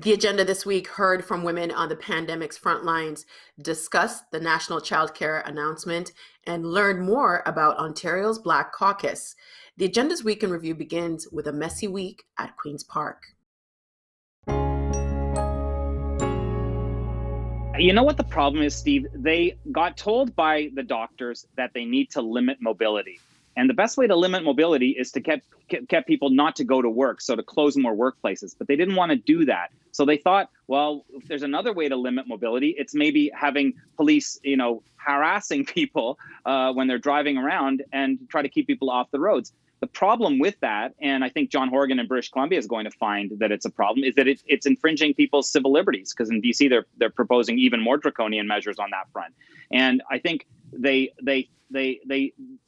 The agenda this week heard from women on the pandemic's front lines, discussed the National Childcare announcement, and learned more about Ontario's Black Caucus. The agenda's week in review begins with a messy week at Queen's Park. You know what the problem is, Steve? They got told by the doctors that they need to limit mobility. And the best way to limit mobility is to get people not to go to work, so to close more workplaces. But they didn't want to do that. So they thought, well, if there's another way to limit mobility, it's maybe having police, harassing people when they're driving around and try to keep people off the roads. The problem with that, and I think John Horgan in British Columbia is going to find that it's a problem, is that it's infringing people's civil liberties, because in BC they're proposing even more draconian measures on that front. And I think they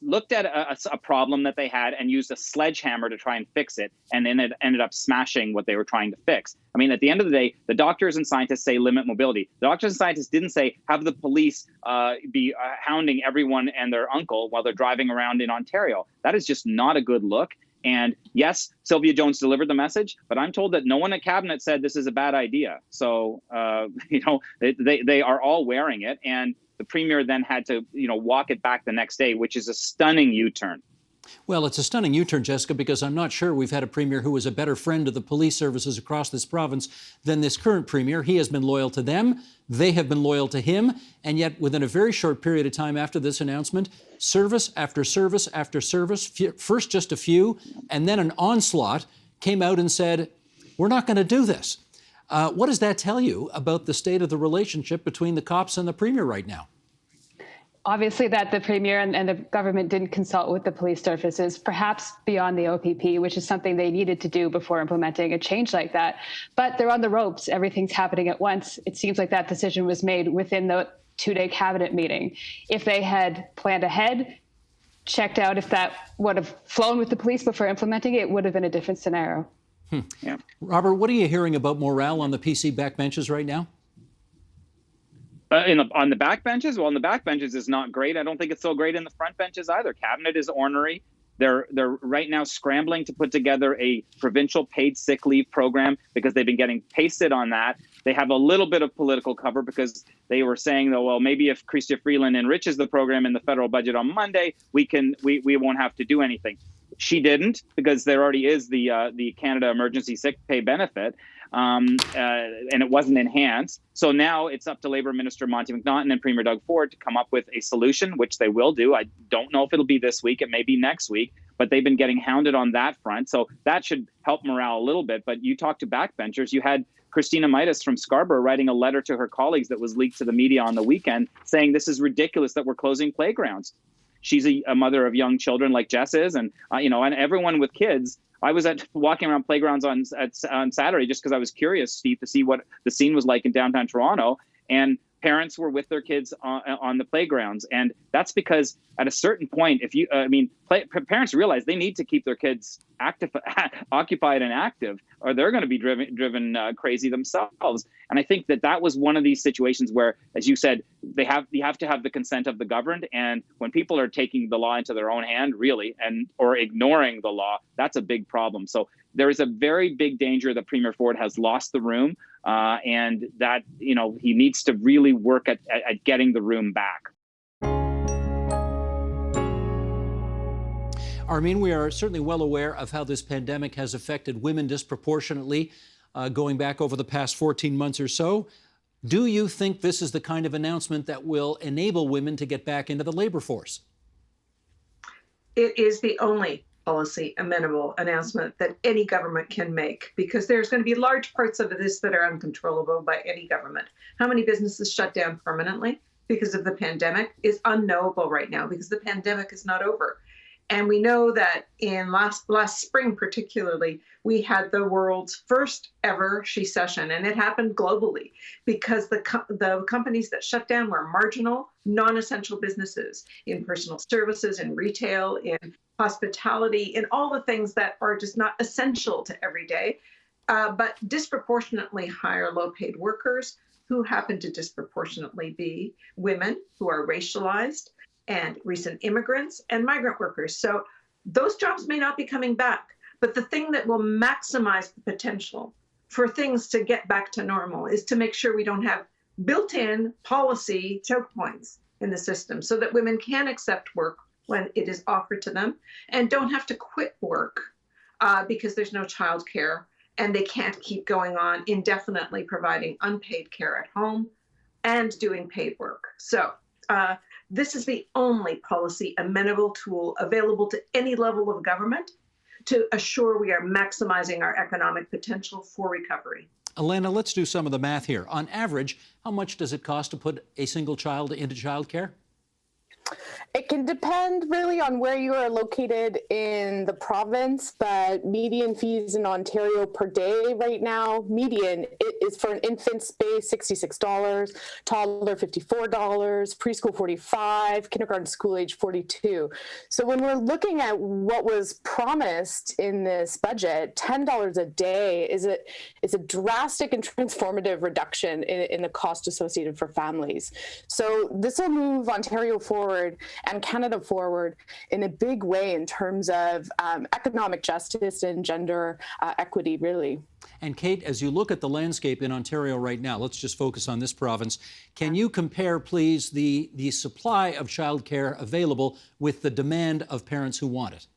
looked at a problem that they had and used a sledgehammer to try and fix it, and then it ended up smashing what they were trying to fix. I mean, at the end of the day, the doctors and scientists say limit mobility. The doctors and scientists didn't say have the police be hounding everyone and their uncle while they're driving around in Ontario. That is just not a good look. And yes, Sylvia Jones delivered the message, but I'm told that no one at cabinet said this is a bad idea. So, they are all wearing it. And the premier then had to, walk it back the next day, which is a stunning U-turn. Well, it's a stunning U-turn, Jessica, because I'm not sure we've had a premier who is a better friend of the police services across this province than this current premier. He has been loyal to them. They have been loyal to him. And yet, within a very short period of time after this announcement, service after service after service, first just a few, and then an onslaught, came out and said, we're not going to do this. What does that tell you about the state of the relationship between the cops and the premier right now? Obviously, that the premier and the government didn't consult with the police services, perhaps beyond the OPP, which is something they needed to do before implementing a change like that. But they're on the ropes. Everything's happening at once. It seems like that decision was made within the two-day cabinet meeting. If they had planned ahead, checked out if that would have flown with the police before implementing it, it would have been a different scenario. Yeah. Robert, what are you hearing about morale on the PC backbenches right now? On the backbenches? Well, on the backbenches is not great. I don't think it's so great in the front benches either. Cabinet is ornery. They're right now scrambling to put together a provincial paid sick leave program because they've been getting pasted on that. They have a little bit of political cover because they were saying, though, well, maybe if Chrystia Freeland enriches the program in the federal budget on Monday, we won't have to do anything. She didn't, because there already is the Canada Emergency Sick Pay benefit, and it wasn't enhanced. So now it's up to Labour Minister Monty McNaughton and Premier Doug Ford to come up with a solution, which they will do. I don't know if it'll be this week. It may be next week, but they've been getting hounded on that front. So that should help morale a little bit. But you talk to backbenchers. You had Christina Mitas from Scarborough writing a letter to her colleagues that was leaked to the media on the weekend saying this is ridiculous that we're closing playgrounds. She's a mother of young children like Jess is, and and everyone with kids. I was walking around playgrounds on Saturday just because I was curious, Steve, to see what the scene was like in downtown Toronto, and parents were with their kids on the playgrounds, and that's because at a certain point, parents realize they need to keep their kids occupied and active, or they're going to be driven crazy themselves. And I think that was one of these situations where, as you said, you have to have the consent of the governed, and when people are taking the law into their own hand, really, or ignoring the law, that's a big problem. So there is a very big danger that Premier Ford has lost the room, and that he needs to really work at getting the room back. Armin, we are certainly well aware of how this pandemic has affected women disproportionately, going back over the past 14 months or so. Do you think this is the kind of announcement that will enable women to get back into the labor force? It is the only policy amenable announcement that any government can make, because there's going to be large parts of this that are uncontrollable by any government. How many businesses shut down permanently because of the pandemic is unknowable right now, because the pandemic is not over. And we know that in last spring, particularly, we had the world's first ever she-cession, and it happened globally because the companies that shut down were marginal, non-essential businesses in personal services, in retail, in hospitality, in all the things that are just not essential to every day, but disproportionately higher low-paid workers who happen to disproportionately be women who are racialized, and recent immigrants and migrant workers. So those jobs may not be coming back, but the thing that will maximize the potential for things to get back to normal is to make sure we don't have built-in policy choke points in the system so that women can accept work when it is offered to them and don't have to quit work because there's no childcare and they can't keep going on indefinitely providing unpaid care at home and doing paid work. So this is the only policy amenable tool available to any level of government to assure we are maximizing our economic potential for recovery. Elena, let's do some of the math here. On average, how much does it cost to put a single child into childcare? It can depend really on where you are located in the province, but median fees in Ontario per day right now, median is for an infant space, $66, toddler, $54, preschool, $45, kindergarten school age, $42. So when we're looking at what was promised in this budget, $10 a day is a drastic and transformative reduction in the cost associated for families. So this will move Ontario forward and Canada forward in a big way in terms of economic justice and gender equity, really. And Kate, as you look at the landscape in Ontario right now, let's just focus on this province. Can you compare, please, the supply of childcare available with the demand of parents who want it?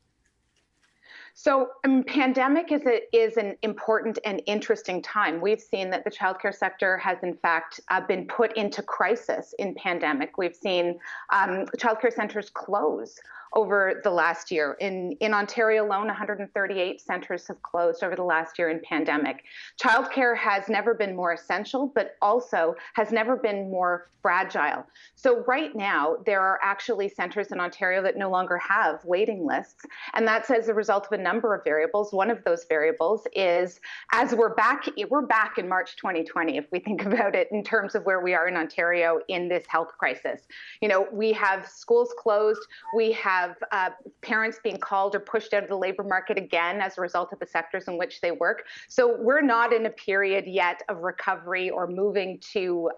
So pandemic is an important and interesting time. We've seen that the childcare sector has, in fact, been put into crisis in pandemic. We've seen childcare centers close over the last year. In Ontario alone, 138 centers have closed over the last year in pandemic. Childcare has never been more essential, but also has never been more fragile. So right now, there are actually centers in Ontario that no longer have waiting lists, and that's as a result of a number of variables. One of those variables is, as we're back in March 2020, if we think about it in terms of where we are in Ontario in this health crisis. You know, we have schools closed, we have parents being called or pushed out of the labor market again as a result of the sectors in which they work. So we're not in a period yet of recovery or moving to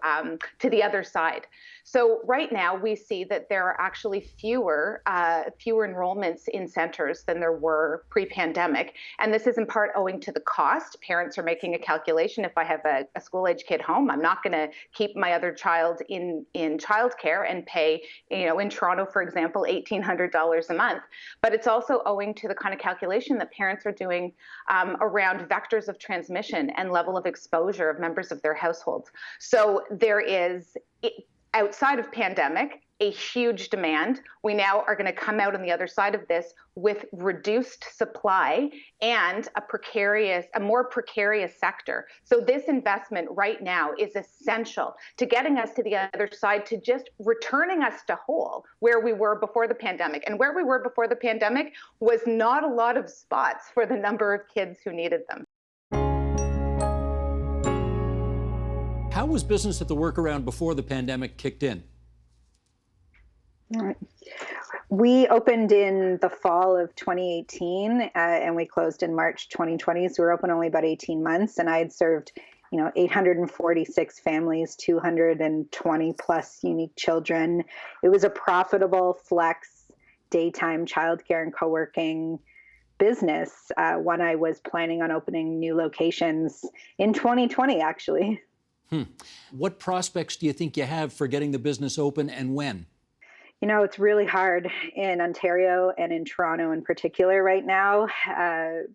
the other side. So right now we see that there are actually fewer enrollments in centers than there were pre-pandemic. And this is in part owing to the cost. Parents are making a calculation. If I have a school-age kid home, I'm not going to keep my other child in childcare and pay, in Toronto, for example, $1,800 a month. But it's also owing to the kind of calculation that parents are doing around vectors of transmission and level of exposure of members of their households. So there is, outside of pandemic, a huge demand. We now are going to come out on the other side of this with reduced supply and a more precarious sector. So this investment right now is essential to getting us to the other side, to just returning us to whole where we were before the pandemic. And where we were before the pandemic was not a lot of spots for the number of kids who needed them. How was business at the workaround before the pandemic kicked in? We opened in the fall of 2018 and we closed in March 2020. So we were open only about 18 months, and I had served 846 families, 220 plus unique children. It was a profitable flex daytime childcare and co-working business when I was planning on opening new locations in 2020, actually. What prospects do you think you have for getting the business open, and when? It's really hard in Ontario and in Toronto in particular right now. I'm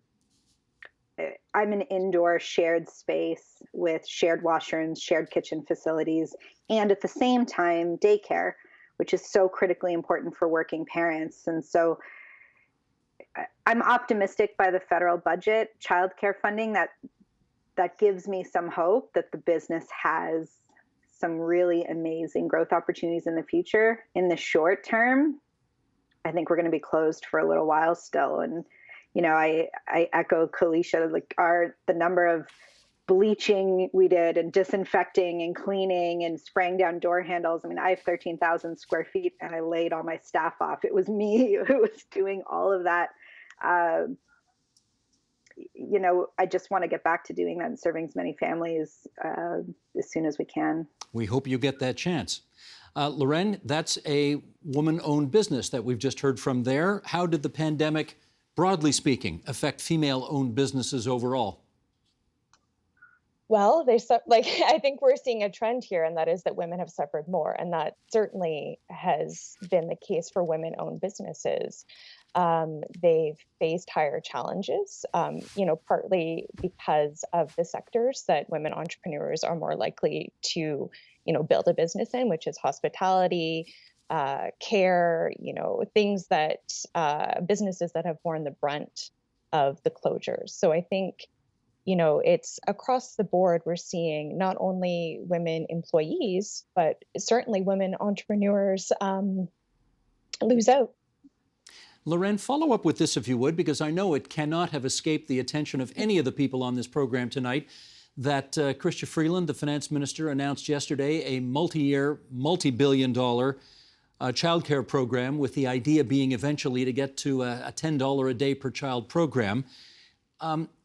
an indoor shared space with shared washrooms, shared kitchen facilities, and at the same time, daycare, which is so critically important for working parents. And so I'm optimistic by the federal budget childcare funding that gives me some hope that the business has some really amazing growth opportunities in the future. In the short term, I think we're going to be closed for a little while still. And, I echo Kalisha, the number of bleaching we did and disinfecting and cleaning and spraying down door handles. I mean, I have 13,000 square feet and I laid all my staff off. It was me who was doing all of that. I just want to get back to doing that and serving as many families as soon as we can. We hope you get that chance. Loren, that's a woman-owned business that we've just heard from there. How did the pandemic, broadly speaking, affect female-owned businesses overall? Well, I think we're seeing a trend here, and that is that women have suffered more, and that certainly has been the case for women-owned businesses. They've faced higher challenges, partly because of the sectors that women entrepreneurs are more likely to, build a business in, which is hospitality, care, things that businesses that have borne the brunt of the closures. So I think it's across the board. We're seeing not only women employees, but certainly women entrepreneurs lose out. Loren, follow up with this if you would, because I know it cannot have escaped the attention of any of the people on this program tonight that Chrystia Freeland, the finance minister, announced yesterday a multi-year, multi-billion-dollar childcare program, with the idea being eventually to get to a $10 a day per child program.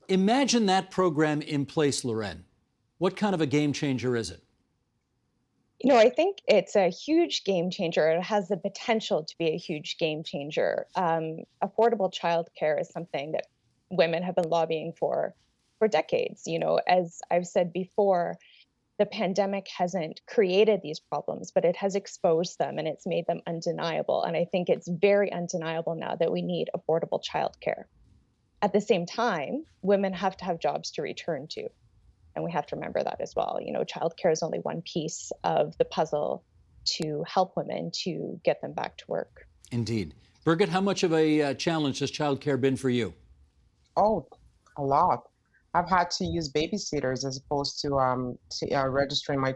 Imagine that program in place, Loren. What kind of a game changer is it? I think it's a huge game changer. It has the potential to be a huge game changer. Affordable childcare is something that women have been lobbying for decades. As I've said before, the pandemic hasn't created these problems, but it has exposed them and it's made them undeniable. And I think it's very undeniable now that we need affordable childcare. At the same time, women have to have jobs to return to. And we have to remember that as well. Childcare is only one piece of the puzzle to help women to get them back to work. Indeed. Birgit, how much of a challenge has childcare been for you? Oh, a lot. I've had to use babysitters as opposed to registering my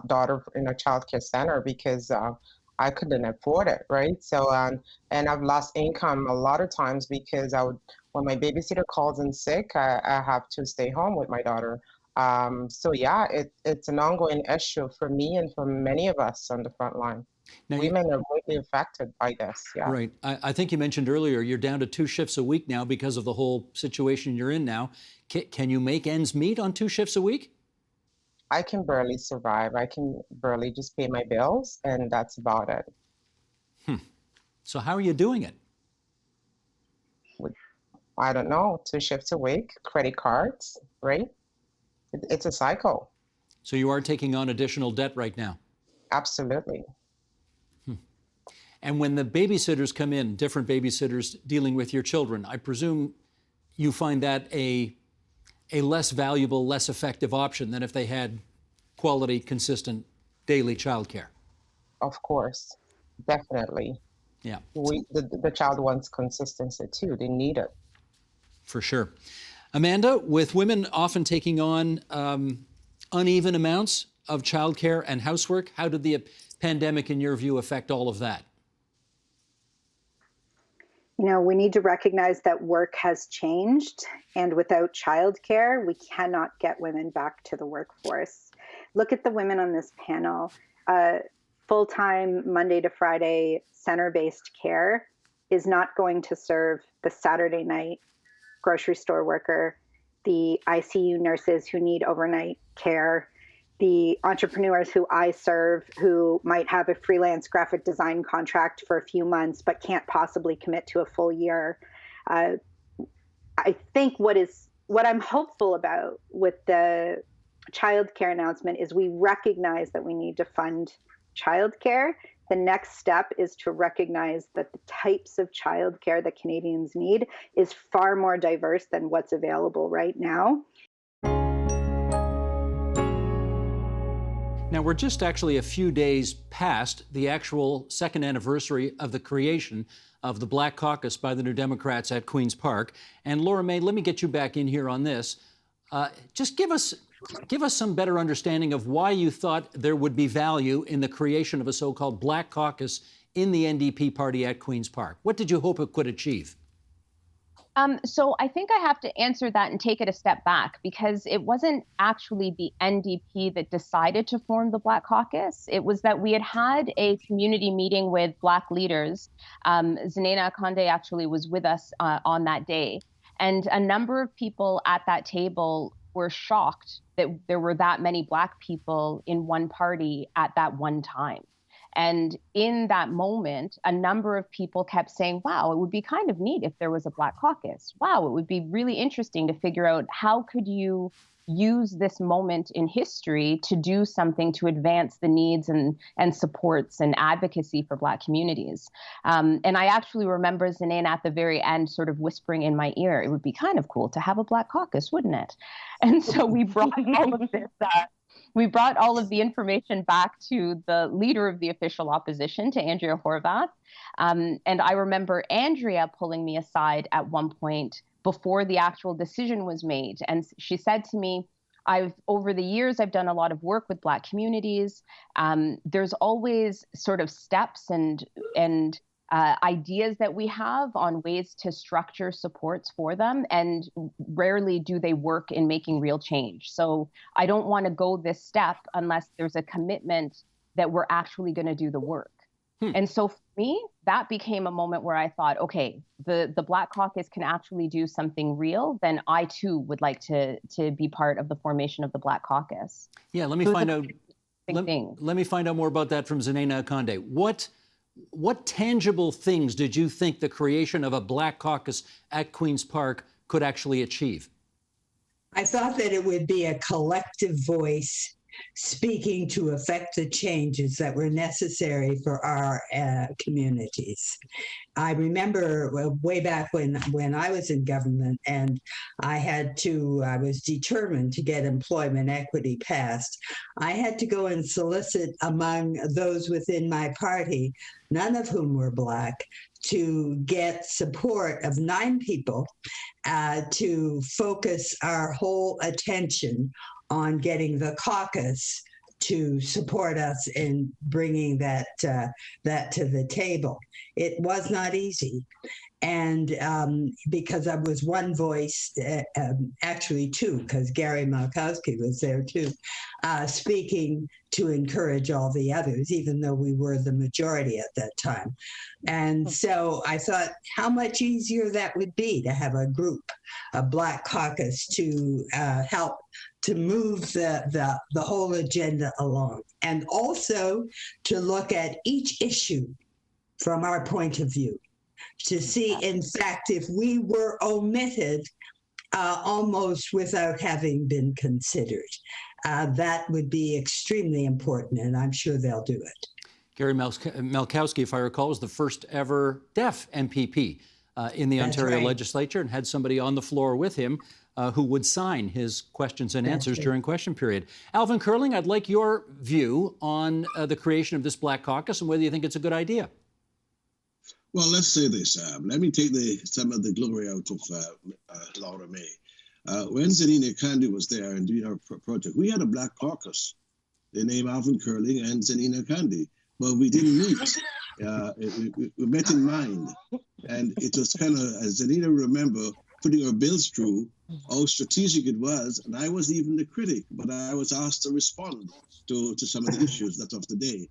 daughter in a childcare center because I couldn't afford it, right? So, and I've lost income a lot of times because when my babysitter calls in sick, I have to stay home with my daughter. So yeah, it's an ongoing issue for me and for many of us on the front line. Now, women are greatly affected by this. Yeah. Right. I think you mentioned earlier you're down to 2 shifts a week now because of the whole situation you're in now. Can you make ends meet on 2 shifts a week? I can barely survive. I can barely just pay my bills, and that's about it. So how are you doing it? I don't know, 2 shifts a week, credit cards, right? It's a cycle. So you are taking on additional debt right now? Absolutely. And when the babysitters come in, different babysitters dealing with your children, I presume you find that a less valuable, less effective option than if they had quality, consistent, daily childcare. Of course, definitely. Yeah. The child wants consistency too. They need it. For sure. Amanda, with women often taking on uneven amounts of childcare and housework, how did the pandemic, in your view, affect all of that? We need to recognize that work has changed, and without childcare, we cannot get women back to the workforce. Look at the women on this panel. Full-time, Monday to Friday, center-based care is not going to serve the Saturday night grocery store worker, the ICU nurses who need overnight care, the entrepreneurs who I serve who might have a freelance graphic design contract for a few months but can't possibly commit to a full year. I think what I'm hopeful about with the childcare announcement is we recognize that we need to fund childcare. The next step is to recognize that the types of childcare that Canadians need is far more diverse than what's available right now. Now, we're just actually a few days past the actual second anniversary of the creation of the Black Caucus by the New Democrats at Queen's Park. And Laura May, let me get you back in here on this. Just give us some better understanding of why you thought there would be value in the creation of a so-called Black Caucus in the NDP party at Queen's Park. What did you hope it could achieve? So I think I have to answer that and take it a step back, because it wasn't actually the NDP that decided to form the Black Caucus. It was that we had a community meeting with Black leaders. Zinena Akande actually was with us on that day. And a number of people at that table were shocked that there were that many Black people in one party at that one time. And in that moment, a number of people kept saying, wow, it would be kind of neat if there was a Black Caucus. Wow, it would be really interesting to figure out how could you use this moment in history to do something to advance the needs and supports and advocacy for Black communities. And I actually remember Zanina at the very end sort of whispering in my ear, it would be kind of cool to have a Black caucus, wouldn't it? And so we brought all of this we brought all of the information back to the leader of the official opposition, to Andrea Horwath. And I remember Andrea pulling me aside at one point before the actual decision was made. And she said to me, over the years, I've done a lot of work with Black communities. There's always sort of steps and ideas that we have on ways to structure supports for them, and rarely do they work in making real change. So I don't want to go this step unless there's a commitment that we're actually going to do the work. And so for me, that became a moment where I thought, okay, the Black Caucus can actually do something real, then I too would like to be part of the formation of the Black Caucus. Yeah, let me find out. Let me find out more about that from Zanina Akande. What tangible things did you think the creation of a Black Caucus at Queen's Park could actually achieve? I thought that it would be a collective voice speaking to effect the changes that were necessary for our communities. I remember way back when I was in government, and I was determined to get employment equity passed. I had to go and solicit among those within my party, none of whom were Black, to get support of 9 people to focus our whole attention on getting the caucus to support us in bringing that to the table. It was not easy. And because I was one voice, actually 2, because Gary Malkowski was there too, speaking to encourage all the others, even though we were the majority at that time. And so I thought how much easier that would be to have a group, a Black Caucus, to help to move the whole agenda along, and also to look at each issue from our point of view, to see, in fact, if we were omitted almost without having been considered. That would be extremely important, and I'm sure they'll do it. Gary Malkowski, if I recall, was the first ever deaf MPP in the Ontario legislature, and had somebody on the floor with him who would sign his questions and answers during question period. Alvin Curling, I'd like your view on the creation of this Black Caucus and whether you think it's a good idea. Well, let's say this. Let me take some of the glory out of Laura May. When Zanina Akande was there and doing her project, we had a Black Caucus. They named Alvin Curling and Zanina Akande, but we didn't meet. We met in mind, and it was kind of, as Zanina remember, putting our bills through, how strategic it was, and I wasn't even the critic, but I was asked to respond to some of the issues that of the day.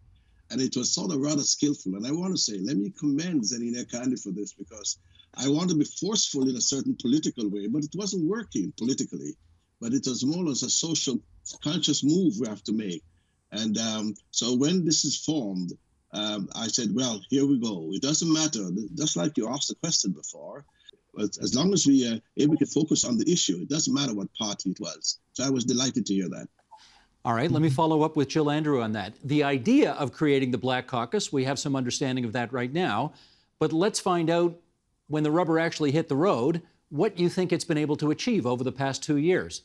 And it was sort of rather skillful. And I want to say, let me commend Zanina Akande for this, because I want to be forceful in a certain political way, but it wasn't working politically. But it was more as a social conscious move we have to make. And so when this is formed, I said, well, here we go. It doesn't matter, just like you asked the question before, but as long as we can focus on the issue, it doesn't matter what party it was. So I was delighted to hear that. All right, let me follow up with Jill Andrew on that. The idea of creating the Black Caucus, we have some understanding of that right now, but let's find out, when the rubber actually hit the road, what you think it's been able to achieve over the past 2 years.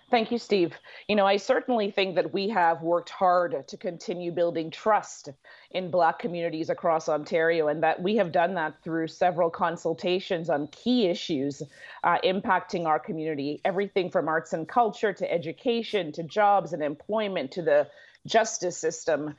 Thank you, Steve. I certainly think that we have worked hard to continue building trust in Black communities across Ontario, and that we have done that through several consultations on key issues impacting our community, everything from arts and culture to education to jobs and employment to the justice system,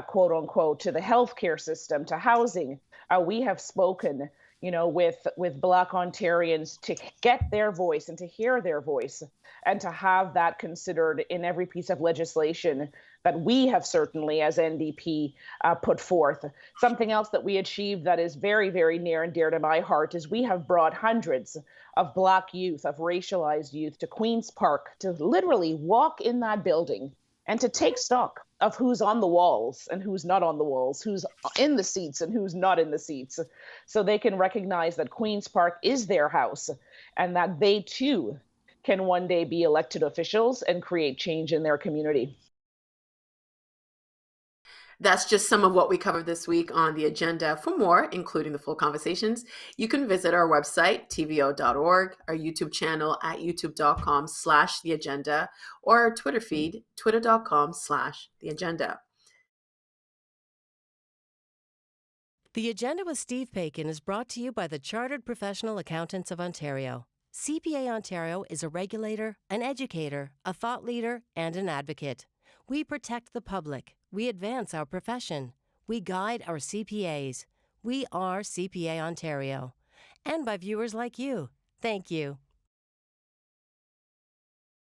quote unquote, to the healthcare system, to housing. We have spoken with Black Ontarians to get their voice and to hear their voice, and to have that considered in every piece of legislation that we have certainly as NDP put forth. Something else that we achieved that is very, very near and dear to my heart is we have brought hundreds of Black youth, of racialized youth, to Queen's Park to literally walk in that building and to take stock of who's on the walls and who's not on the walls, who's in the seats and who's not in the seats, so they can recognize that Queen's Park is their house and that they too can one day be elected officials and create change in their community. That's just some of what we covered this week on the agenda. For more, including the full conversations, you can visit our website, tvo.org, our YouTube channel at youtube.com/theagenda, or our Twitter feed, twitter.com/theagenda. The Agenda with Steve Paikin is brought to you by the Chartered Professional Accountants of Ontario. CPA Ontario is a regulator, an educator, a thought leader, and an advocate. We protect the public. We advance our profession. We guide our CPAs. We are CPA Ontario. And by viewers like you. Thank you.